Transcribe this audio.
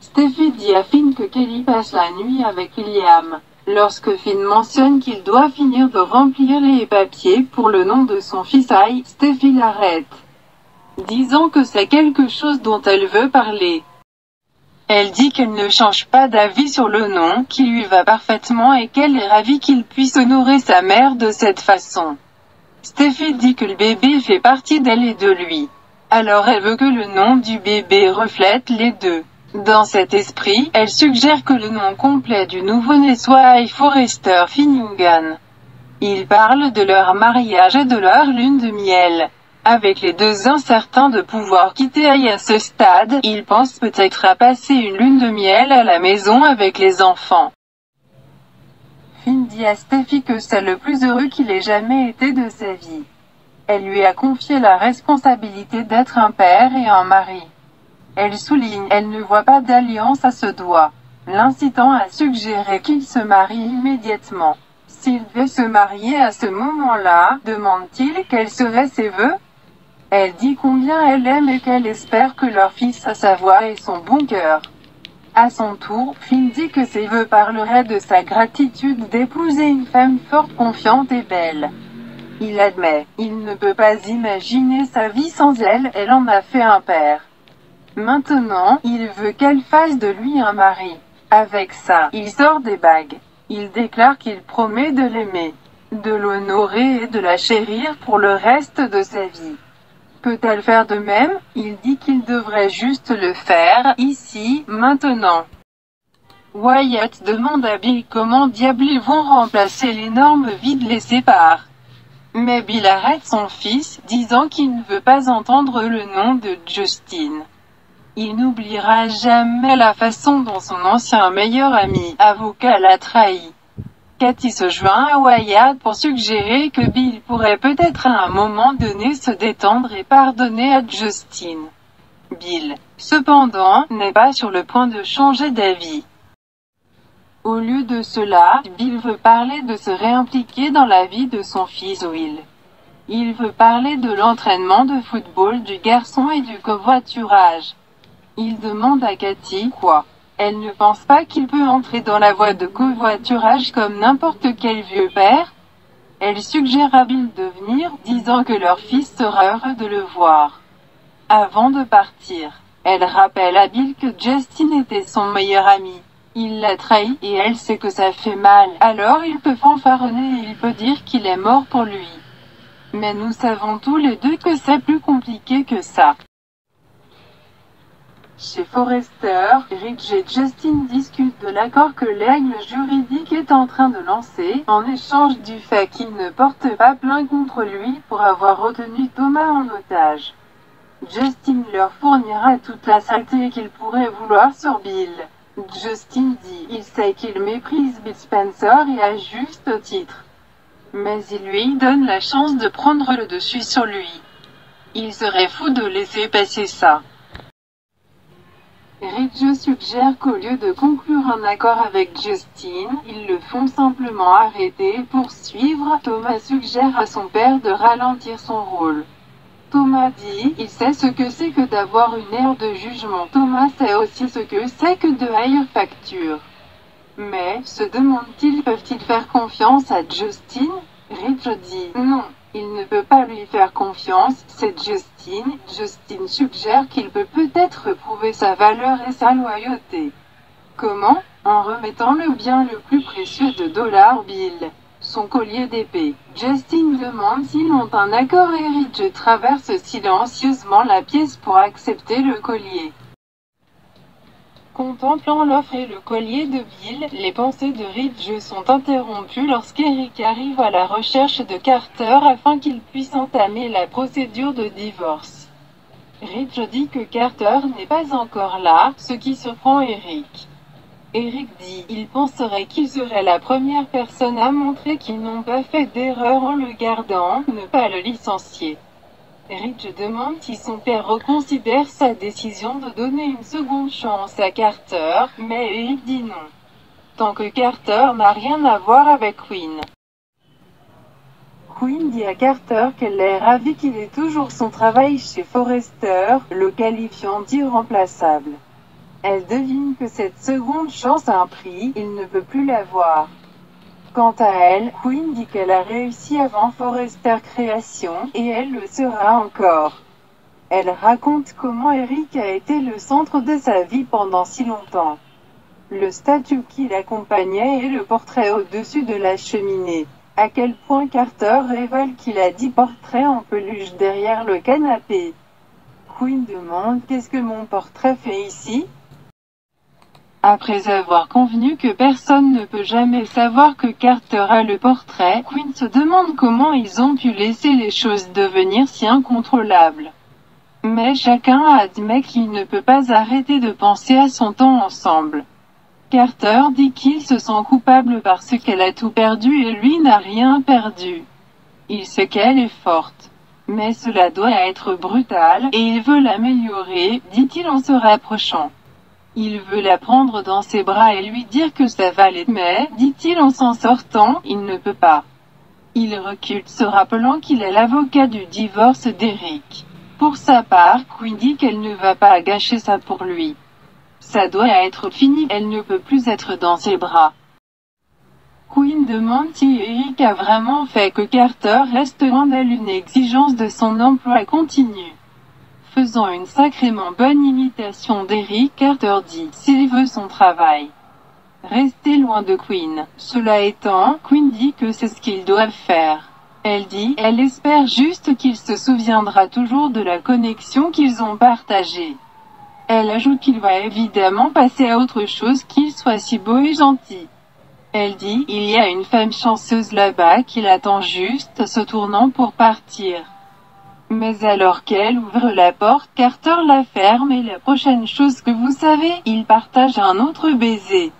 Steffi dit à Finn que Kelly passe la nuit avec Liam. Lorsque Finn mentionne qu'il doit finir de remplir les papiers pour le nom de son fils Ai, Steffi l'arrête, disant que c'est quelque chose dont elle veut parler. Elle dit qu'elle ne change pas d'avis sur le nom, qui lui va parfaitement et qu'elle est ravie qu'il puisse honorer sa mère de cette façon. Steffi dit que le bébé fait partie d'elle et de lui. Alors elle veut que le nom du bébé reflète les deux. Dans cet esprit, elle suggère que le nom complet du nouveau-né soit Ai Forrester Finnegan. Ils parlent de leur mariage et de leur lune de miel. Avec les deux incertains de pouvoir quitter Ai à ce stade, ils pensent peut-être à passer une lune de miel à la maison avec les enfants. Finn dit à Steffi que c'est le plus heureux qu'il ait jamais été de sa vie. Elle lui a confié la responsabilité d'être un père et un mari. Elle souligne, elle ne voit pas d'alliance à ce doigt, l'incitant à suggérer qu'il se marie immédiatement. S'il devait se marier à ce moment-là, demande-t-il quels seraient ses vœux? Elle dit combien elle aime et qu'elle espère que leur fils a sa voix et son bon cœur. À son tour, Finn dit que ses vœux parleraient de sa gratitude d'épouser une femme forte, confiante et belle. Il admet, il ne peut pas imaginer sa vie sans elle, elle en a fait un père. Maintenant, il veut qu'elle fasse de lui un mari. Avec ça, il sort des bagues. Il déclare qu'il promet de l'aimer, de l'honorer et de la chérir pour le reste de sa vie. Peut-elle faire de même? Il dit qu'il devrait juste le faire, ici, maintenant. Wyatt demande à Bill comment diable ils vont remplacer l'énorme vide laissé par. Mais Bill arrête son fils, disant qu'il ne veut pas entendre le nom de Justin. Il n'oubliera jamais la façon dont son ancien meilleur ami, avocat, l'a trahi. Katie se joint à Wyatt pour suggérer que Bill pourrait peut-être à un moment donné se détendre et pardonner à Justin. Bill, cependant, n'est pas sur le point de changer d'avis. Au lieu de cela, Bill veut parler de se réimpliquer dans la vie de son fils Will. Il veut parler de l'entraînement de football du garçon et du covoiturage. Il demande à Katie quoi. Elle ne pense pas qu'il peut entrer dans la voie de covoiturage comme n'importe quel vieux père. Elle suggère à Bill de venir, disant que leur fils sera heureux de le voir. Avant de partir, elle rappelle à Bill que Justin était son meilleur ami. Il l'a trahi, et elle sait que ça fait mal. Alors il peut fanfaronner et il peut dire qu'il est mort pour lui. Mais nous savons tous les deux que c'est plus compliqué que ça. Chez Forrester, Ridge et Justin discutent de l'accord que l'aigle juridique est en train de lancer, en échange du fait qu'il ne porte pas plainte contre lui pour avoir retenu Thomas en otage. Justin leur fournira toute la saleté qu'il pourrait vouloir sur Bill. Justin dit, il sait qu'il méprise Bill Spencer et à juste titre. Mais il lui donne la chance de prendre le dessus sur lui. Il serait fou de laisser passer ça. Ridge suggère qu'au lieu de conclure un accord avec Justin, ils le font simplement arrêter et poursuivre. Thomas suggère à son père de ralentir son rôle. Thomas dit, il sait ce que c'est que d'avoir une ère de jugement. Thomas sait aussi ce que c'est que de haïr facture. Mais, se demande-t-il, peuvent-ils faire confiance à Justin? Ridge dit, non. Il ne peut pas lui faire confiance, c'est Justin. Justin suggère qu'il peut peut-être prouver sa valeur et sa loyauté. Comment? En remettant le bien le plus précieux de Bill, son collier d'épée. Justin demande s'ils ont un accord et Ridge traverse silencieusement la pièce pour accepter le collier. Contemplant l'offre et le collier de Bill, les pensées de Ridge sont interrompues lorsqu'Eric arrive à la recherche de Carter afin qu'il puisse entamer la procédure de divorce. Ridge dit que Carter n'est pas encore là, ce qui surprend Eric. Eric dit, il penserait qu'il serait la première personne à montrer qu'ils n'ont pas fait d'erreur en le gardant, ne pas le licencier. Ridge demande si son père reconsidère sa décision de donner une seconde chance à Carter, mais Eric dit non. Tant que Carter n'a rien à voir avec Quinn. Quinn dit à Carter qu'elle est ravie qu'il ait toujours son travail chez Forrester, le qualifiant d'irremplaçable. Elle devine que cette seconde chance a un prix, il ne peut plus l'avoir. Quant à elle, Quinn dit qu'elle a réussi avant Forrester Création, et elle le sera encore. Elle raconte comment Eric a été le centre de sa vie pendant si longtemps. Le statut qui l'accompagnait et le portrait au-dessus de la cheminée. À quel point Carter révèle qu'il a 10 portraits en peluche derrière le canapé. Quinn demande « Qu'est-ce que mon portrait fait ici ?» Après avoir convenu que personne ne peut jamais savoir que Carter a le portrait, Quinn se demande comment ils ont pu laisser les choses devenir si incontrôlables. Mais chacun admet qu'il ne peut pas arrêter de penser à son temps ensemble. Carter dit qu'il se sent coupable parce qu'elle a tout perdu et lui n'a rien perdu. Il sait qu'elle est forte. Mais cela doit être brutal, et il veut l'améliorer, dit-il en se rapprochant. Il veut la prendre dans ses bras et lui dire que ça va l'aider, mais, dit-il en s'en sortant, il ne peut pas. Il recule, se rappelant qu'il est l'avocat du divorce d'Eric. Pour sa part, Quinn dit qu'elle ne va pas gâcher ça pour lui. Ça doit être fini, elle ne peut plus être dans ses bras. Quinn demande si Eric a vraiment fait que Carter reste loin d'elle, une exigence de son emploi continue. Faisant une sacrément bonne imitation d'Eric, Carter dit « S'il veut son travail, restez loin de Quinn. » Cela étant, Quinn dit que c'est ce qu'ils doivent faire. Elle dit « Elle espère juste qu'il se souviendra toujours de la connexion qu'ils ont partagée. » Elle ajoute qu'il va évidemment passer à autre chose, qu'il soit si beau et gentil. Elle dit « Il y a une femme chanceuse là-bas qui l'attend juste, se tournant pour partir. » Mais alors qu'elle ouvre la porte, Carter la ferme et la prochaine chose que vous savez, ils partagent un autre baiser.